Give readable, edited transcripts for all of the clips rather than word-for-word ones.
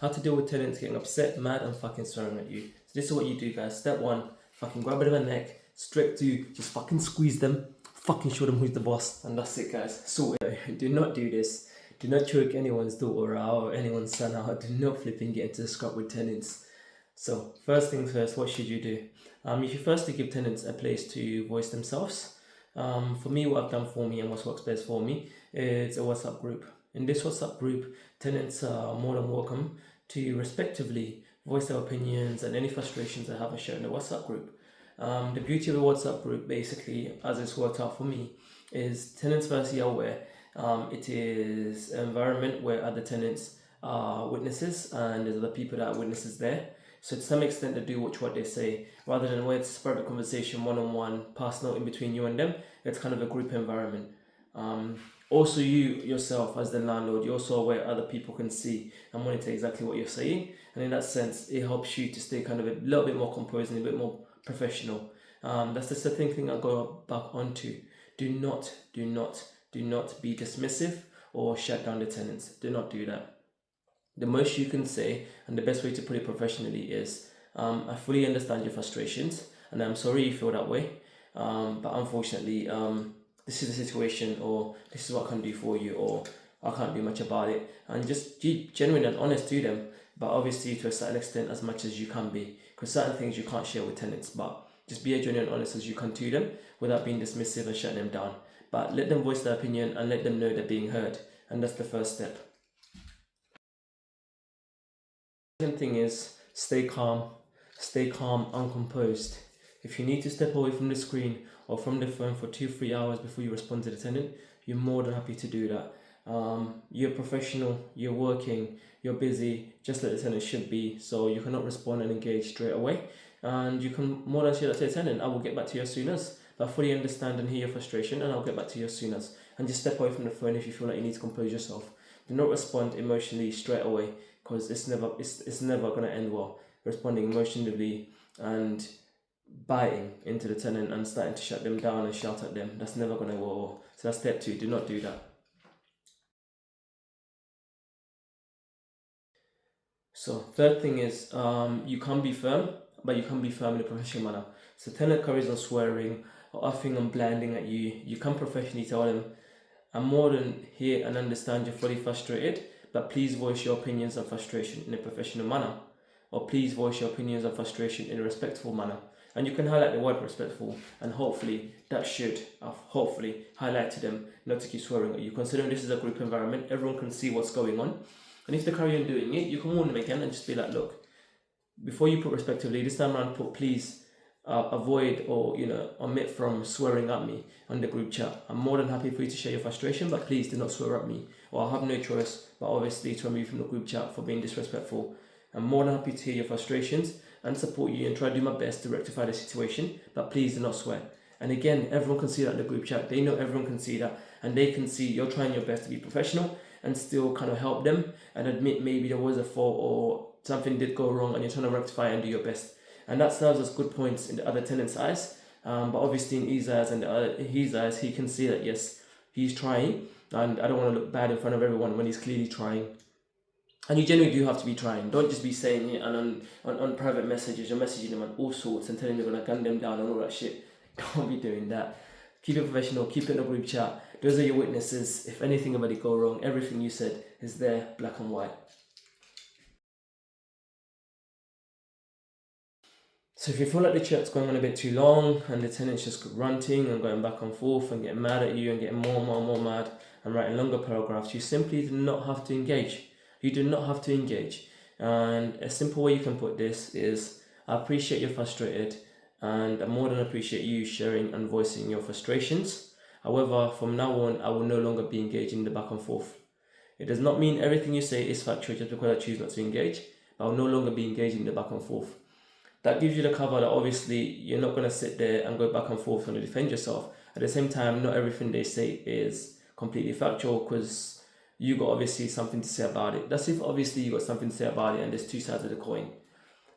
how to deal with tenants getting upset, mad, and fucking swearing at you. So this is what you do, guys. Step one, fucking grab it in the neck. Step two, just fucking squeeze them, fucking show them who's the boss, and that's it, guys. Sort it. Do not do this. Do not choke anyone's daughter out or anyone's son out. Do not flipping get into the scrap with tenants. So first things first, what should you do? You should firstly give tenants a place to voice themselves. For me, what I've done for me and what works best for me is a WhatsApp group. In this WhatsApp group, tenants are more than welcome to respectively voice their opinions and any frustrations they have and share in the WhatsApp group. The beauty of the WhatsApp group, basically, as it's worked out for me, is tenants firstly are aware. It is an environment where other tenants are witnesses and there's other people that are witnesses there. So to some extent, they do watch what they say, rather than where it's a private conversation, one-on-one, personal in between you and them. It's kind of a group environment. Also, you yourself as the landlord, you're also aware other people can see and monitor exactly what you're saying. And in that sense, it helps you to stay kind of a little bit more composed and a bit more professional. That's the second thing I'll go back onto. Do not be dismissive or shut down the tenants. Do not do that. The most you can say, and the best way to put it professionally is, I fully understand your frustrations, and I'm sorry you feel that way, but unfortunately, this is the situation, or this is what I can do for you, or I can't do much about it, and just be genuine and honest to them, but obviously to a certain extent as much as you can be, because certain things you can't share with tenants, but just be as genuine and honest as you can to them, without being dismissive and shutting them down, but let them voice their opinion and let them know they're being heard, and that's the first step. Second thing is stay calm and composed. If you need to step away from the screen or from the phone for 2-3 hours before you respond to the tenant, you're more than happy to do that. You're professional, you're working, you're busy, just like the tenant should be, so you cannot respond and engage straight away. And you can more than say that to the tenant, I will get back to you as soon as. But I fully understand and hear your frustration, and I'll get back to you as soon as. And just step away from the phone if you feel like you need to compose yourself. Do not respond emotionally straight away, because it's never going to end well. Responding emotionally and biting into the tenant and starting to shut them down and shout at them, that's never going to go well. So that's step two. Do not do that. So third thing is, you can be firm, but you can be firm in a professional manner. So tenant carries on swearing or offing and blinding at you. You can professionally tell them, I'm more than here and understand you're fully frustrated, but please voice your opinions and frustration in a professional manner, or please voice your opinions and frustration in a respectful manner. And you can highlight the word respectful, and hopefully that should hopefully highlight to them not to keep swearing at you. Considering this is a group environment, everyone can see what's going on. And if they carry on doing it, you can warn them again and just be like, look, before you put respectively, this time around put please avoid or omit from swearing at me on the group chat. I'm more than happy for you to share your frustration, but please do not swear at me, or I'll have no choice but obviously to remove you from the group chat for being disrespectful. I'm more than happy to hear your frustrations and support you and try to do my best to rectify the situation, but please do not swear. And again, everyone can see that in the group chat. They know everyone can see that, and they can see you're trying your best to be professional and still kind of help them and admit maybe there was a fault or something did go wrong, and you're trying to rectify and do your best. And that serves as good points in the other tenant's eyes. But obviously in his eyes and his eyes, he can see that yes, he's trying, and I don't want to look bad in front of everyone when he's clearly trying. And you generally do have to be trying. Don't just be saying it and on private messages, you're messaging them and all sorts and telling them you're going to gun them down and all that shit. Don't be doing that. Keep it professional, keep it in a group chat. Those are your witnesses. If anything about it go wrong, everything you said is there, black and white. So if you feel like the chat's going on a bit too long and the tenant's just ranting and going back and forth and getting mad at you and getting more and more and more mad and writing longer paragraphs, you simply do not have to engage. You do not have to engage. And a simple way you can put this is, I appreciate you're frustrated and I more than appreciate you sharing and voicing your frustrations. However, from now on, I will no longer be engaging in the back and forth. It does not mean everything you say is factual just because I choose not to engage, but I will no longer be engaging in the back and forth. That gives you the cover that obviously you're not going to sit there and go back and forth and defend yourself. At the same time, not everything they say is completely factual, because you got obviously something to say about it. That's if obviously you got something to say about it and there's two sides of the coin.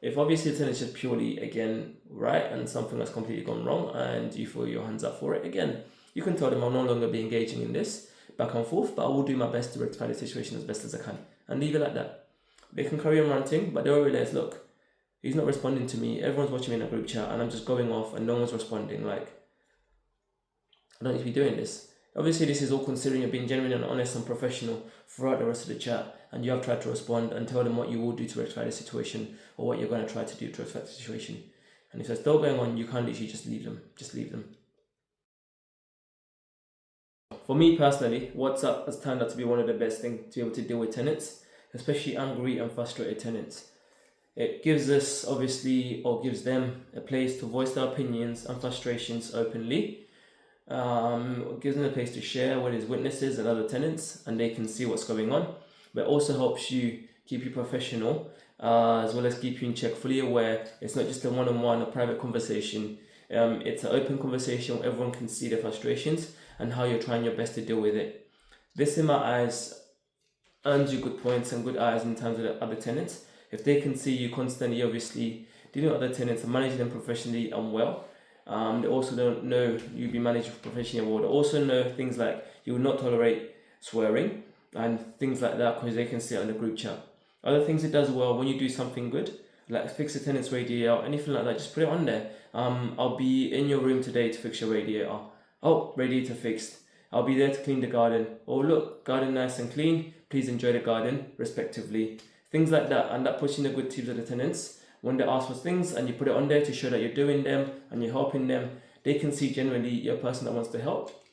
If obviously the tenant's just purely, again, right, and something that's completely gone wrong and you feel your hands up for it, again, you can tell them I'll no longer be engaging in this back and forth, but I will do my best to rectify the situation as best as I can and leave it like that. They can carry on ranting, but they'll realize, look, he's not responding to me. Everyone's watching me in a group chat, and I'm just going off, and no one's responding. Like, I don't need to be doing this. Obviously, this is all considering you're being genuine and honest and professional throughout the rest of the chat, and you have tried to respond and tell them what you will do to rectify the situation, or what you're going to try to do to rectify the situation. And if they're still going on, you can't literally just leave them. Just leave them. For me personally, WhatsApp has turned out to be one of the best things to be able to deal with tenants, especially angry and frustrated tenants. It gives us, obviously, or gives them a place to voice their opinions and frustrations openly. It gives them a place to share with his witnesses and other tenants, and they can see what's going on. But it also helps you keep you professional, as well as keep you in check, fully aware. It's not just a one-on-one, a private conversation. It's an open conversation where everyone can see the frustrations and how you're trying your best to deal with it. This, in my eyes, earns you good points and good eyes in terms of the other tenants. If they can see you constantly, obviously, dealing with other tenants and managing them professionally and well, they also don't know you'll be managed professionally well. They also know things like you will not tolerate swearing and things like that, because they can see it on the group chat. Other things it does well, when you do something good, like fix the tenant's radiator, anything like that, just put it on there. I'll be in your room today to fix your radiator. Oh, radiator fixed. I'll be there to clean the garden. Oh look, garden nice and clean. Please enjoy the garden, respectively. Things like that, and that puts in the good tips of the tenants. When they ask for things and you put it on there to show that you're doing them and you're helping them, they can see generally you're a person that wants to help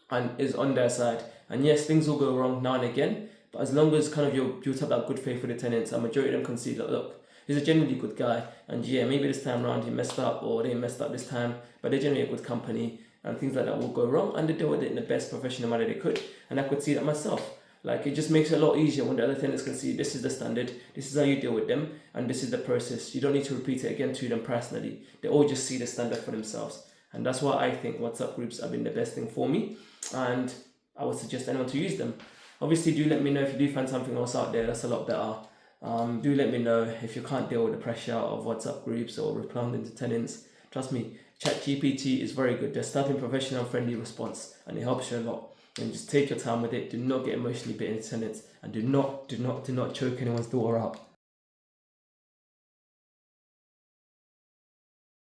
and is on their side. And yes, things will go wrong now and again, but as long as kind of you're built up that good faith for the tenants, a majority of them can see that, look, he's a genuinely good guy, and yeah, maybe this time around he messed up, or they messed up this time, but they're generally a good company, and things like that will go wrong, and they deal with it in the best professional manner they could. And I could see that myself. Like, it just makes it a lot easier when the other tenants can see this is the standard, this is how you deal with them, and this is the process. You don't need to repeat it again to them personally. They all just see the standard for themselves. And that's why I think WhatsApp groups have been the best thing for me, and I would suggest anyone to use them. Obviously, do let me know if you do find something else out there that's a lot better. Do let me know if you can't deal with the pressure of WhatsApp groups or replying to tenants. Trust me, ChatGPT is very good. They're starting professional and friendly response, and it helps you a lot. And just take your time with it. Do not get emotionally bitten into tenants, and do not choke anyone's door out.